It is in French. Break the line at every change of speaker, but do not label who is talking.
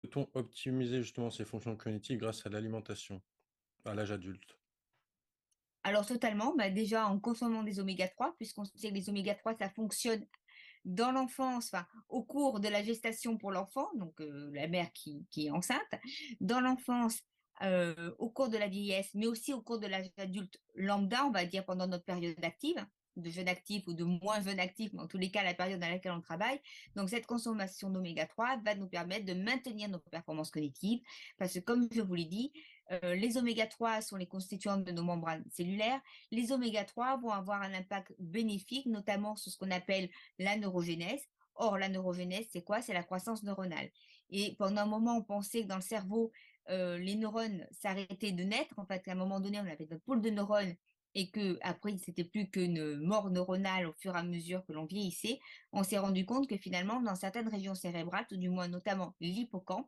Peut-on optimiser justement ces fonctions cognitives grâce à l'alimentation à l'âge adulte?
Alors totalement, bah, déjà en consommant des oméga 3, puisqu'on sait que les oméga 3 ça fonctionne dans l'enfance, enfin, au cours de la gestation pour l'enfant, donc la mère qui est enceinte, dans l'enfance, au cours de la vieillesse, mais aussi au cours de l'âge adulte lambda, on va dire pendant notre période active, de jeune actif ou de moins jeune actif, mais en tous les cas la période dans laquelle on travaille. Donc cette consommation d'oméga 3 va nous permettre de maintenir nos performances cognitives, parce que comme je vous l'ai dit, les oméga 3 sont les constituants de nos membranes cellulaires. Les oméga 3 vont avoir un impact bénéfique, notamment sur ce qu'on appelle la neurogénèse. Or, la neurogénèse, c'est quoi? C'est la croissance neuronale. Et pendant un moment, on pensait que dans le cerveau, les neurones s'arrêtaient de naître. En fait, à un moment donné, on avait notre pool de neurones et que après, c'était plus qu'une mort neuronale au fur et à mesure que l'on vieillissait. On s'est rendu compte que finalement, dans certaines régions cérébrales, tout du moins notamment l'hippocampe,